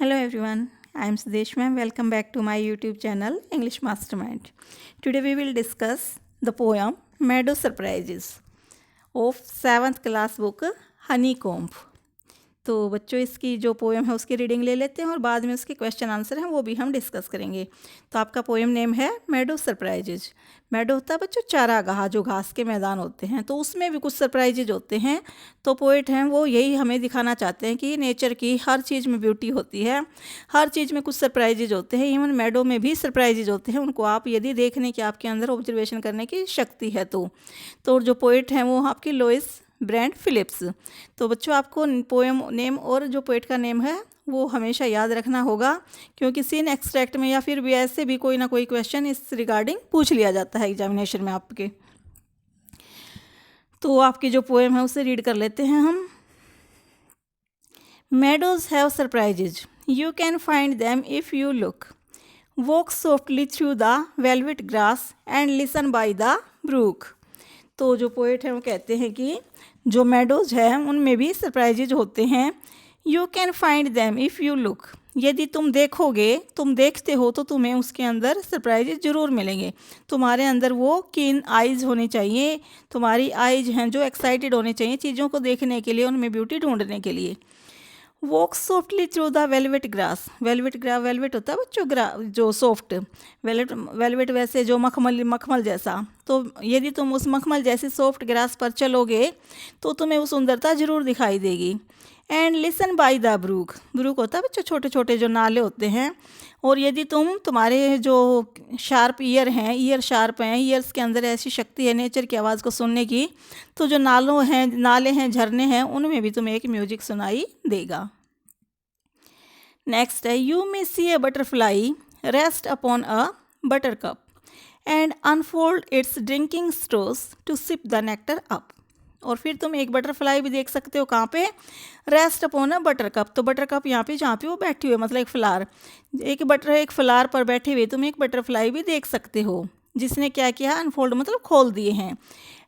Hello everyone, I am Sudesh ma'am. Welcome back to my YouTube channel English Mastermind. Today we will discuss the poem Meadow Surprises of 7th class book Honeycomb. तो बच्चों इसकी जो poem है उसकी reading ले लेते हैं और बाद में उसके क्वेश्चन आंसर हैं वो भी हम डिस्कस करेंगे। तो आपका पोएम नेम है मेडो सरप्राइजेज। मेडो होता है बच्चों चारागाह, जो घास के मैदान होते हैं, तो उसमें भी कुछ सरप्राइजेज होते हैं। तो पोइट हैं वो यही हमें दिखाना चाहते हैं कि नेचर की हर चीज़ में ब्यूटी होती है, हर चीज़ में कुछ सरप्राइजेज होते हैं। इवन मेडो में भी सरप्राइजेज होते हैं, उनको आप यदि देखने की आपके अंदर ऑब्जर्वेशन करने की शक्ति है तो जो पोइट हैं वो आपकी लोइस ब्रेंट फिलिप्स। तो बच्चों आपको पोएम नेम और जो पोएट का नेम है वो हमेशा याद रखना होगा, क्योंकि सीन एक्सट्रैक्ट में या फिर भी ऐसे भी कोई ना कोई क्वेश्चन इस रिगार्डिंग पूछ लिया जाता है एग्जामिनेशन में आपके। तो आपकी जो पोएम है उसे रीड कर लेते हैं हम। Meadows have surprises, you can find them if you look, walk softly through the velvet grass and listen by the brook. तो जो पोएट हैं वो कहते हैं कि जो मेडोज हैं उनमें भी सरप्राइजेज होते हैं। You can find them if you look, यदि तुम देखोगे, तुम देखते हो तो तुम्हें उसके अंदर सरप्राइजेज ज़रूर मिलेंगे। तुम्हारे अंदर वो कीन आइज़ होनी चाहिए, तुम्हारी आइज हैं जो एक्साइटेड होने चाहिए चीज़ों को देखने के लिए, उनमें ब्यूटी ढूंढने के लिए। Walk softly through the velvet grass, velvet होता है बच्चों जो सॉफ्ट, वेलवेट वैसे जो मखमल जैसा। तो यदि तुम उस मखमल जैसी सॉफ्ट ग्रास पर चलोगे तो तुम्हें वो सुंदरता ज़रूर दिखाई देगी। And listen by the brook होता है बच्चों छोटे छोटे जो नाले होते हैं। और यदि तुम्हारे जो शार्प ईयर हैं, ईयर शार्प हैं, ईयर्स के अंदर ऐसी शक्ति है नेचर की आवाज़ को सुनने की, तो जो नाले हैं, झरने हैं, उनमें भी तुम्हें एक म्यूजिक सुनाई देगा। नेक्स्ट है you may see a butterfly rest upon a buttercup and unfold its drinking straws to sip the nectar up. और फिर तुम एक बटरफ्लाई भी देख सकते हो, कहाँ पे? Rest upon a butter cup. तो बटर कप यहाँ पे जहाँ पे वो बैठी हुई है, मतलब एक फ्लावर, एक फ्लावर पर बैठे हुए तुम एक बटरफ्लाई भी देख सकते हो, जिसने क्या किया, अनफोल्ड मतलब खोल दिए हैं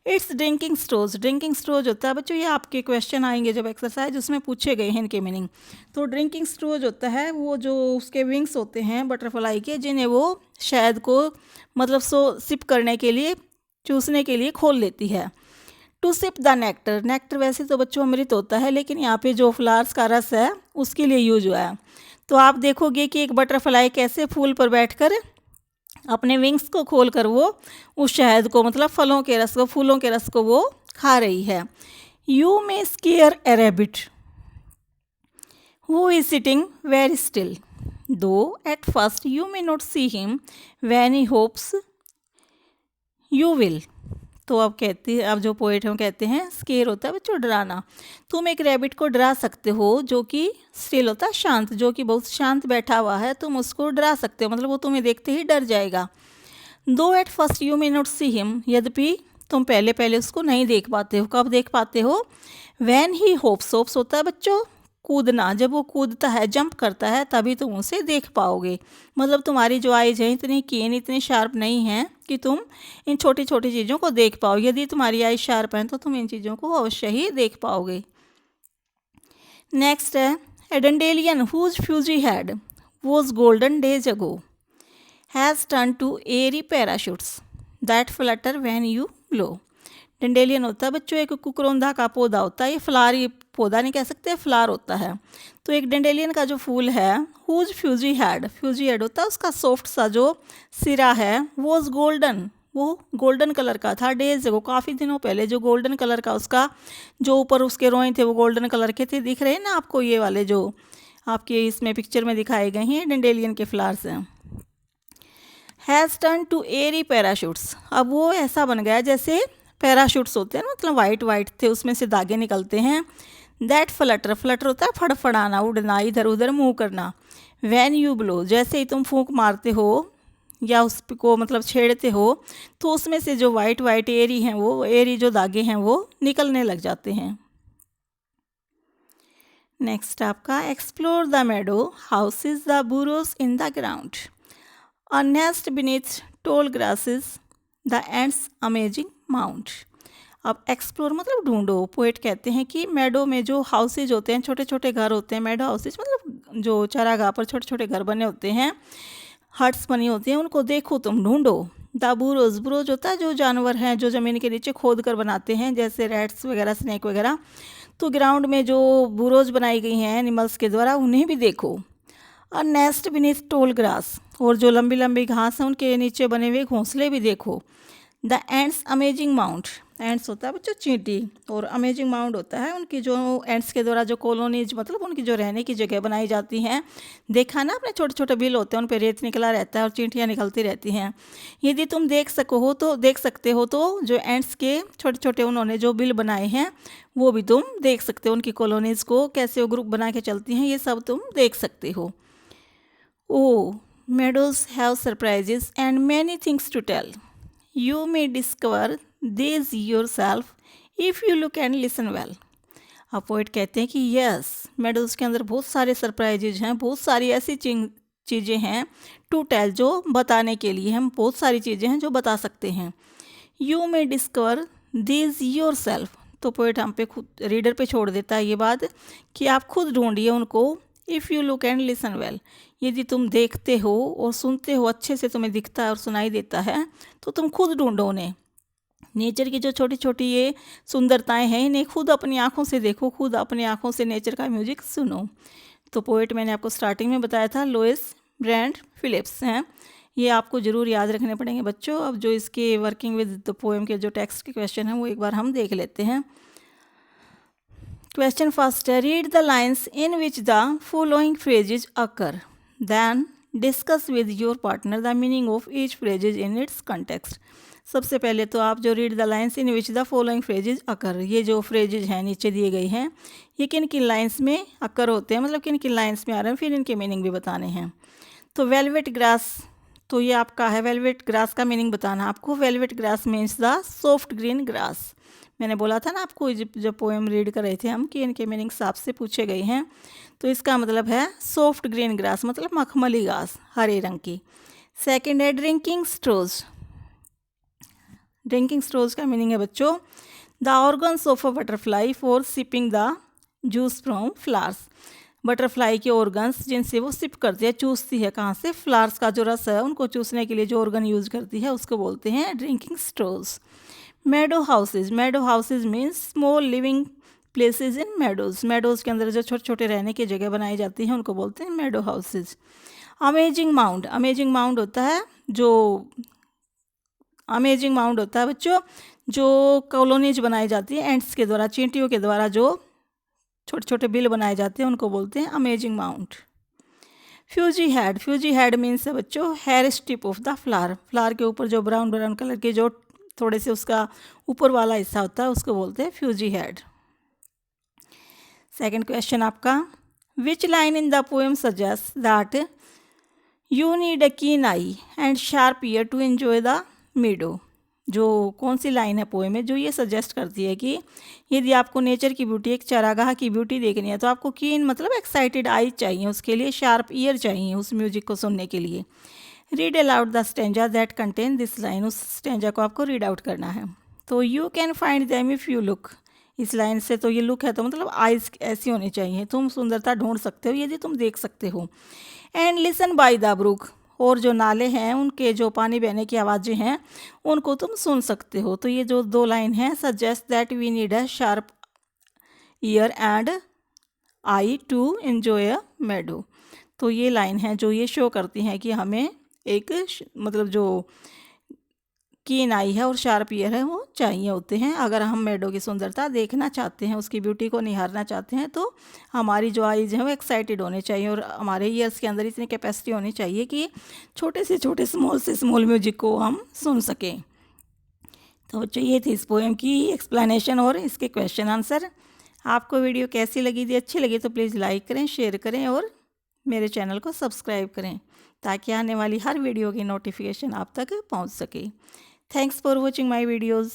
इट्स ड्रिंकिंग स्ट्रोज होता है बच्चों, ये आपके क्वेश्चन आएंगे जब एक्सरसाइज उसमें पूछे गए हैं इनके मीनिंग। तो ड्रिंकिंग स्ट्रोज होता है वो जो उसके विंग्स होते हैं बटरफ्लाई के, जिन्हें वो शहद को मतलब सिप करने के लिए, चूसने के लिए खोल लेती है। टू सिप द नेक्टर वैसे तो बच्चों अमृत होता है, लेकिन यहाँ पे जो फ्लावर्स का रस है उसके लिए यूज हुआ है। तो आप देखोगे कि एक बटरफ्लाई कैसे फूल पर बैठकर अपने विंग्स को खोलकर वो उस शहद को, मतलब फलों के रस को, फूलों के रस को वो खा रही है। You may scare a rabbit who is sitting very still, though at first you may not see him when he hops you will. तो अब जो पोएट हैं वो कहते हैं स्केयर होता है बच्चों डराना। तुम एक रैबिट को डरा सकते हो जो कि स्टिल होता है शांत, जो कि बहुत शांत बैठा हुआ है, तुम उसको डरा सकते हो, मतलब वो तुम्हें देखते ही डर जाएगा। दो at first you may not see him, यद्यपि तुम पहले उसको नहीं देख पाते हो। कब देख पाते हो? वैन ही होप्स होता है बच्चों कूदना, जब वो कूदता है, जंप करता है, तभी तुम उसे देख पाओगे। मतलब तुम्हारी जो आइज है इतनी कीन, इतनी शार्प नहीं है कि तुम इन छोटी छोटी चीज़ों को देख पाओ। यदि तुम्हारी आइज शार्प है तो तुम इन चीज़ों को अवश्य ही देख पाओगे। नेक्स्ट है a dandelion whose fuzzy head was golden days ago has turn to airy parachutes that flutter when you blow. Dandelion होता है बच्चों एक कुकरोंदा का पौधा होता है, ये फ्लावर, ये पौधा नहीं कह सकते, फ्लावर होता है। तो एक डंडेलियन का जो फूल है, हुज फ्यूजी हेड होता है उसका सॉफ्ट सा जो सिरा है, वॉज गोल्डन, वो गोल्डन कलर का था, डेज को काफ़ी दिनों पहले, जो गोल्डन कलर का उसका जो ऊपर उसके रोए थे वो गोल्डन कलर के थे। दिख रहे हैं ना आपको ये वाले जो आपके इसमें पिक्चर में दिखाए गए हैं डंडेलियन के फ्लावर्स हैं। Has turn to airy parachutes, अब वो ऐसा बन गया जैसे पैराशूट्स होते हैं ना, मतलब वाइट थे, उसमें से धागे निकलते हैं। दैट फ्लटर होता है फड़फड़ाना, उड़ना, इधर उधर मूव करना। वैन यू ब्लो, जैसे ही तुम फूंक मारते हो या उसको मतलब छेड़ते हो तो उसमें से जो वाइट एरी हैं, वो एरी जो धागे हैं वो निकलने लग जाते हैं। नेक्स्ट आपका explore the meadow, houses the burrows in the ground, a nest beneath tall grasses the ants amazing mount. अब एक्सप्लोर मतलब ढूंढो। पोएट कहते हैं कि मेडो में जो हाउसेज होते हैं, छोटे छोटे घर होते हैं, मेडो हाउसेज मतलब जो चरागाह पर छोटे छोटे घर बने होते हैं, हट्स बनी होती हैं, उनको देखो तुम, ढूंढो। द बुरोज, बुरोज होता है जो जानवर हैं जो ज़मीन के नीचे खोद कर बनाते हैं, जैसे रैट्स वगैरह, स्नेक वगैरह। तो ग्राउंड में जो बुरोज बनाई गई हैं एनिमल्स के द्वारा, उन्हें भी देखो। और नेस्ट बीनीथ टोल ग्रास, और जो लंबी लंबी घास है उनके नीचे बने हुए घोंसले भी देखो। The ants amazing mount, ends होता है बच्चों चींटी, और अमेजिंग माउंट होता है उनकी जो एंड्स के द्वारा जो कॉलोनीज मतलब उनकी जो रहने की जगह बनाई जाती हैं। देखा ना, अपने छोटे छोटे बिल होते हैं, उन पर रेत निकला रहता है और चींटियाँ निकलती रहती हैं। यदि तुम देख सकते हो तो जो एंड्स के छोटे छोटे उन्होंने जो बिल बनाए हैं वो भी तुम देख सकते हो। उनकी कॉलोनीज़ को कैसे वो ग्रुप बना के चलती हैं, ये सब तुम देख सकते हो। Oh, meadows have surprises and many things to tell. You may discover these yourself if you look and listen well. अब पोइट कहते हैं कि यस, मेडोज के अंदर बहुत सारे सरप्राइजेज हैं, बहुत सारी ऐसी चीज़ें हैं टू टेल, जो बताने के लिए हम, बहुत सारी चीज़ें हैं जो बता सकते हैं। You may discover these your self, तो पोइट हम पे खुद, रीडर पे छोड़ देता है ये बात कि आप खुद ढूंढिए उनको। If you look and listen well, यदि तुम देखते हो और सुनते हो, अच्छे से तुम्हें दिखता है और सुनाई देता है, तो तुम खुद ढूंढो उन्हें। नेचर की जो छोटी छोटी ये सुंदरताएं हैं, इन्हें खुद अपनी आँखों से देखो, खुद अपनी आँखों से नेचर का म्यूजिक सुनो। तो पोएट मैंने आपको स्टार्टिंग में बताया था, लोइस ब्रैंड फिलिप्स हैं। ये आपको ज़रूर याद रखने पड़ेंगे बच्चों। अब जो इसके वर्किंग विद द पोएम के जो टेक्स्ट के क्वेश्चन हैं वो एक बार हम देख लेते हैं। क्वेश्चन फर्स्ट है, read the lines in which the following phrases occur, then discuss with your partner the meaning of each phrases in its context. सबसे पहले तो आप जो read the lines in which the following phrases occur, ये जो phrases हैं नीचे दिए गई हैं, ये किन किन लाइन्स में अकर होते हैं, मतलब किन किन लाइन्स में आ रहे हैं, फिर इनके मीनिंग भी बताने हैं। तो वेलवेट ग्रास, तो ये आपका है वेलवेट ग्रास का मीनिंग बताना आपको। Velvet grass means the soft green grass. मैंने बोला था ना आपको जब पोएम रीड कर रहे थे हम कि इनके मीनिंग्स आपसे पूछे गए हैं। तो इसका मतलब है सॉफ्ट ग्रीन ग्रास, मतलब मखमली घास, हरे रंग की। सेकंड है ड्रिंकिंग स्ट्रोज। ड्रिंकिंग स्ट्रोज का मीनिंग है बच्चों, the organs of a butterfly for sipping the juice from flowers. Butterfly के ऑर्गन्स जिनसे वो सिप करती है, चूसती है, कहाँ से, फ्लावर्स का जो रस है उनको चूसने के लिए जो ऑर्गन यूज करती है उसको बोलते हैं drinking straws. Meadow houses, meadow houses means small living places in meadows. Meadows के अंदर जो छोटे छोटे रहने की जगह बनाई जाती हैं उनको बोलते हैं meadow houses. Amazing mount, amazing mount होता है जो, अमेजिंग माउंट होता है बच्चों जो कॉलोनीज बनाई जाती है एंड्स के द्वारा, चींटियों के द्वारा जो छोटे छोटे बिल बनाए जाते हैं उनको बोलते हैं amazing mount. Fuzzy head, fuzzy head means है बच्चों hair tip of the flower. Flower के ऊपर जो ब्राउन ब्राउन कलर के जो थोड़े से उसका ऊपर वाला हिस्सा होता है उसको बोलते हैं फ्यूजी हेड। सेकंड क्वेश्चन आपका, which line in the poem suggest that you need a keen eye and sharp ear to enjoy the meadow. जो कौन सी लाइन है पोएम में जो ये सजेस्ट करती है कि यदि आपको नेचर की ब्यूटी, एक चरागाह की ब्यूटी देखनी है, तो आपको कीन मतलब एक्साइटेड आई चाहिए, उसके लिए शार्प ईयर चाहिए उस म्यूजिक को सुनने के लिए। Read aloud the stanza that contain this line, उस स्टेंजा को आपको रीड आउट करना है। तो you can find them if you look, इस लाइन से तो ये लुक है तो मतलब आइज़ ऐसी होनी चाहिए, तुम सुंदरता ढूंढ सकते हो यदि तुम देख सकते हो। And listen by the brook, और जो नाले हैं उनके जो पानी बहने की आवाज़ें हैं उनको तुम सुन सकते हो। तो ये जो दो लाइन हैं, suggest that we need a sharp ear and eye to enjoy a meadow. तो ये लाइन है जो ये शो करती हैं कि हमें एक मतलब जो कीन आई है और शार्प ईयर है वो चाहिए होते हैं अगर हम मेडो की सुंदरता देखना चाहते हैं, उसकी ब्यूटी को निहारना चाहते हैं। तो हमारी जो आईज हैं वो एक्साइटेड होने चाहिए और हमारे ईयर्स के अंदर इतनी कैपेसिटी होनी चाहिए कि छोटे से छोटे स्मॉल से स्मॉल म्यूजिक को हम सुन सकें। तो बच्चों ये थी इस पोएम की एक्सप्लेनेशन और इसके क्वेश्चन आंसर। आपको वीडियो कैसी लगी थी, अच्छी लगी तो प्लीज़ लाइक करें, शेयर करें और मेरे चैनल को सब्सक्राइब करें ताकि आने वाली हर वीडियो की नोटिफिकेशन आप तक पहुंच सके। Thanks for watching my videos.